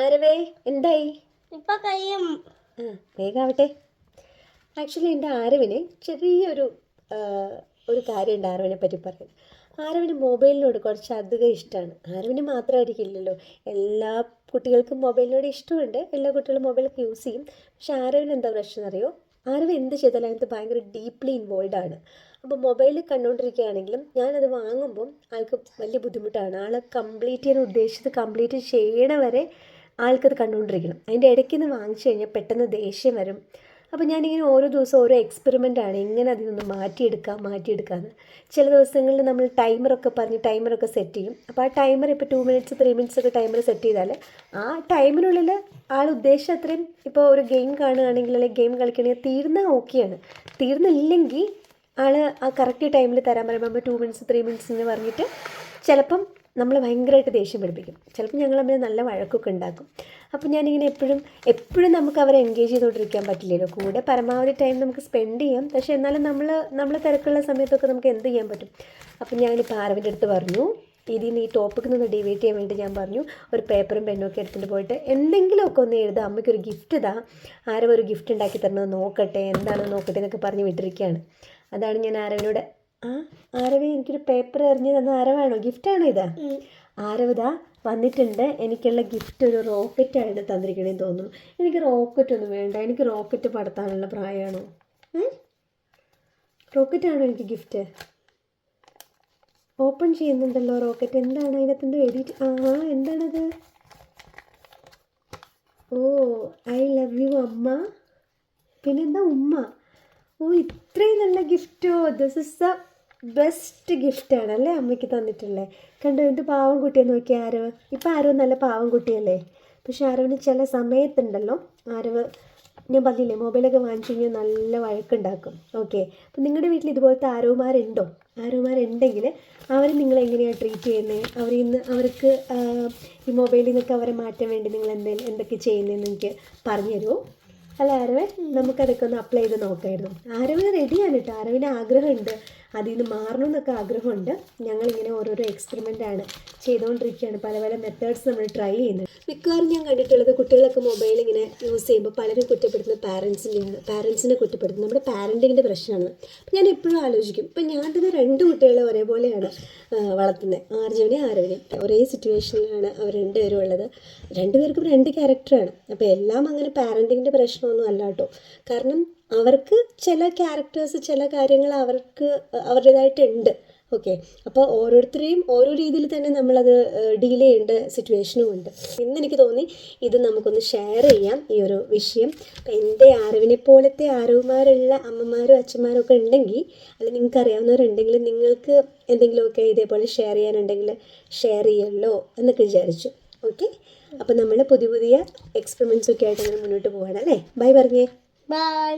ആരവേ എന്തായി? ഇപ്പൊ കഴിയും. വേഗാവട്ടെ. ആക്ച്വലി എൻ്റെ ആരവിന് ചെറിയൊരു ഒരു കാര്യമുണ്ട് ആരവിനെ പറ്റി പറയാൻ. ആരവിന് മൊബൈലിനോട് കുറച്ച് അധികം ഇഷ്ടമാണ്. ആരവിന് മാത്രമായിരിക്കില്ലല്ലോ, എല്ലാ കുട്ടികൾക്കും മൊബൈലിനോട് ഇഷ്ടമുണ്ട്. എല്ലാ കുട്ടികളും മൊബൈലൊക്കെ യൂസ് ചെയ്യും. പക്ഷെ ആരവിന് എന്താ പ്രശ്നം അറിയോ? ആരവ് എന്ത് ചെയ്താലും അതിനകത്ത് ഭയങ്കര ഡീപ്ലി ഇൻവോൾവ് ആണ്. അപ്പോൾ മൊബൈൽ കണ്ടുകൊണ്ടിരിക്കുകയാണെങ്കിലും ഞാനത് വാങ്ങുമ്പം ആൾക്ക് വലിയ ബുദ്ധിമുട്ടാണ്. ആൾ കംപ്ലീറ്റ് ചെയ്യാൻ ഉദ്ദേശിച്ചത് കംപ്ലീറ്റ് ചെയ്യണ വരെ ആൾക്കത് കണ്ടുകൊണ്ടിരിക്കണം. അതിൻ്റെ ഇടയ്ക്ക് നിന്ന് വാങ്ങിച്ചു കഴിഞ്ഞാൽ പെട്ടെന്ന് ദേഷ്യം വരും. അപ്പോൾ ഞാനിങ്ങനെ ഓരോ ദിവസം ഓരോ എക്സ്പെരിമെൻ്റാണ്, എങ്ങനെ അതിൽ നിന്ന് മാറ്റിയെടുക്കാമെന്ന്. ചില ദിവസങ്ങളിൽ നമ്മൾ ടൈമറൊക്കെ പറഞ്ഞ് ടൈമറൊക്കെ സെറ്റ് ചെയ്യും. അപ്പോൾ ആ ടൈമർ ഇപ്പോൾ 2 മിനിറ്റ്സ് 3 മിനിറ്റ്സ് ഒക്കെ ടൈമർ സെറ്റ് ചെയ്താൽ ആ ടൈമിനുള്ളിൽ ആൾ ഉദ്ദേശിച്ച അത്രയും, ഇപ്പോൾ ഒരു ഗെയിം കാണുകയാണെങ്കിൽ അല്ലെങ്കിൽ ഗെയിം കളിക്കുകയാണെങ്കിൽ തീർന്നാൽ ഓക്കെയാണ്. തീർന്നില്ലെങ്കിൽ ആൾ ആ കറക്റ്റ് ടൈമിൽ തരാൻ പറയുമ്പോൾ നമ്മൾ 2 മിനിറ്റ്സ് 3 മിനിറ്റ്സ് എന്ന് പറഞ്ഞിട്ട് ചിലപ്പം നമ്മൾ ഭയങ്കരമായിട്ട് ദേഷ്യം പിടിപ്പിക്കും. ചിലപ്പോൾ ഞങ്ങൾ തമ്മിൽ നല്ല വഴക്കൊക്കെ ഉണ്ടാക്കും. അപ്പോൾ ഞാനിങ്ങനെ എപ്പോഴും നമുക്ക് അവരെ എൻഗേജ് ചെയ്തുകൊണ്ടിരിക്കാൻ പറ്റില്ലല്ലോ. കൂടെ പരമാവധി ടൈം നമുക്ക് സ്പെൻഡ് ചെയ്യാം. പക്ഷേ എന്നാലും നമ്മൾ തിരക്കുള്ള സമയത്തൊക്കെ നമുക്ക് എന്ത് ചെയ്യാൻ പറ്റും. അപ്പോൾ ഞാനിപ്പോൾ ആരവിൻ്റെ അടുത്ത് പറഞ്ഞു, ഇതിൽ ഈ ടോപ്പിക്കിൽ നിന്ന് ഡിവൈറ്റ് ചെയ്യാൻ വേണ്ടി ഞാൻ പറഞ്ഞു, ഒരു പേപ്പറും പെന്നും ഒക്കെ എടുത്തിട്ട് പോയിട്ട് എന്തെങ്കിലുമൊക്കെ ഒന്ന് എഴുതാം, അമ്മയ്ക്കൊരു ഗിഫ്റ്റ് ഇതാ, ആരവ് ഒരു ഗിഫ്റ്റ് ഉണ്ടാക്കി തരണത് നോക്കട്ടെ, എന്താണെന്ന് നോക്കട്ടെ എന്നൊക്കെ പറഞ്ഞ് വിട്ടിരിക്കുകയാണ്. അതാണ് ഞാൻ ആരവിനോട്, ആരവേ എനിക്കൊരു പേപ്പർ എറിഞ്ഞ് തന്ന ആരവാണോ, ഗിഫ്റ്റാണോ ഇത്? ആരവതാ വന്നിട്ടുണ്ട്, എനിക്കുള്ള ഗിഫ്റ്റ് ഒരു റോക്കറ്റാണ് തന്നിരിക്കണേന്ന് തോന്നുന്നു. എനിക്ക് റോക്കറ്റൊന്നും വേണ്ട, എനിക്ക് റോക്കറ്റ് പടത്താനുള്ള പ്രായമാണോ? റോക്കറ്റാണോ എനിക്ക് ഗിഫ്റ്റ്? ഓപ്പൺ ചെയ്യുന്നുണ്ടല്ലോ റോക്കറ്റ്. എന്താണ് അതിനകത്ത് എഴുതിയിട്ട്? എന്താണത്? ഓ, ഐ ലവ് യു അമ്മ. പിന്നെന്താ ഉമ്മ? ഓ, ഇത്രയും നല്ല ഗിഫ്റ്റോ! ദിസ് ഇസ് ദ ബെസ്റ്റ് ഗിഫ്റ്റാണ് അല്ലേ അമ്മയ്ക്ക് തന്നിട്ടുള്ളത്. കണ്ടോ എന്ത് പാവം കുട്ടിയെന്ന് നോക്കി ആരവ്. ഇപ്പം ആരവ് നല്ല പാവം കുട്ടിയല്ലേ. പക്ഷെ ആരവിന് ചില സമയത്തുണ്ടല്ലോ, ആരവ് ഞാൻ പറഞ്ഞില്ലേ മൊബൈലൊക്കെ വാങ്ങിച്ചു കഴിഞ്ഞാൽ നല്ല വഴക്കുണ്ടാക്കും. ഓക്കെ, അപ്പം നിങ്ങളുടെ വീട്ടിൽ ഇതുപോലത്തെ ആരോമാരുണ്ടെങ്കിൽ അവർ നിങ്ങളെങ്ങനെയാണ് ട്രീറ്റ് ചെയ്യുന്നത്, അവർക്ക് ഈ മൊബൈലിൽ നിന്നൊക്കെ അവരെ മാറ്റാൻ വേണ്ടി നിങ്ങൾ എന്തൊക്കെ ചെയ്യുന്നതെന്ന് എനിക്ക് പറഞ്ഞു തരുമോ? അല്ല ആരവേ, നമുക്കതൊക്കെ ഒന്ന് അപ്ലൈ ചെയ്ത് നോക്കായിരുന്നു. ആരവിന് റെഡിയാണ് കേട്ടോ, ആരവിന് ആഗ്രഹമുണ്ട്, അതിൽ നിന്ന് മാറണമെന്നൊക്കെ ആഗ്രഹമുണ്ട്. ഞങ്ങളിങ്ങനെ ഓരോരോ എക്സ്പെരിമെൻ്റാണ് ചെയ്തുകൊണ്ടിരിക്കുകയാണ്. പല പല മെത്തേഡ്സ് നമ്മൾ ട്രൈ ചെയ്യുന്നത്. മിക്കവാറും ഞാൻ കണ്ടിട്ടുള്ളത് കുട്ടികളൊക്കെ മൊബൈൽ ഇങ്ങനെ യൂസ് ചെയ്യുമ്പോൾ പലരും കുറ്റപ്പെടുത്തുന്നത് പാരൻസിനെ കുറ്റപ്പെടുത്തുന്നത് നമ്മുടെ പാരൻറ്റിങ്ങിൻ്റെ പ്രശ്നമാണ്. അപ്പം ഞാൻ എപ്പോഴും ആലോചിക്കും, ഇപ്പം ഞാൻ തന്നെ 2 കുട്ടികളെ ഒരേപോലെയാണ് വളർത്തുന്നത്, ആർജവിനെയും ആരവിനെയും. ഒരേ സിറ്റുവേഷനിലാണ് അവർ 2 പേരും ഉള്ളത്. 2 പേർക്കും 2 ക്യാരക്ടറാണ്. അപ്പോൾ എല്ലാം അങ്ങനെ പാരൻറ്റിങ്ങിൻ്റെ പ്രശ്നമൊന്നും അല്ല കേട്ടോ. കാരണം അവർക്ക് ചില ക്യാരക്ടേഴ്സ്, ചില കാര്യങ്ങൾ അവർക്ക് അവരുടേതായിട്ടുണ്ട്. ഓക്കെ, അപ്പോൾ ഓരോരുത്തരെയും ഓരോ രീതിയിൽ തന്നെ നമ്മളത് ഡീൽ ചെയ്യേണ്ട സിറ്റുവേഷനും ഉണ്ട്. ഇന്നെനിക്ക് തോന്നി ഇത് നമുക്കൊന്ന് ഷെയർ ചെയ്യാം, ഈ ഒരു വിഷയം. അപ്പം എൻ്റെ ആരവിനെ പോലത്തെ ആരവുമാരുള്ള അമ്മമാരും അച്ഛന്മാരും ഒക്കെ ഉണ്ടെങ്കിൽ, അല്ലെങ്കിൽ നിങ്ങൾക്ക് അറിയാവുന്നവരുണ്ടെങ്കിൽ, നിങ്ങൾക്ക് എന്തെങ്കിലുമൊക്കെ ഇതേപോലെ ഷെയർ ചെയ്യാനുണ്ടെങ്കിൽ ഷെയർ ചെയ്യുമല്ലോ എന്നൊക്കെ വിചാരിച്ചു. ഓക്കെ, അപ്പോൾ നമ്മൾ പുതിയ എക്സ്പെരിമെൻറ്റ്സൊക്കെ ആയിട്ട് അങ്ങനെ മുന്നോട്ട് പോവാണ് അല്ലേ. ബൈ പറഞ്ഞേ. ബൈ.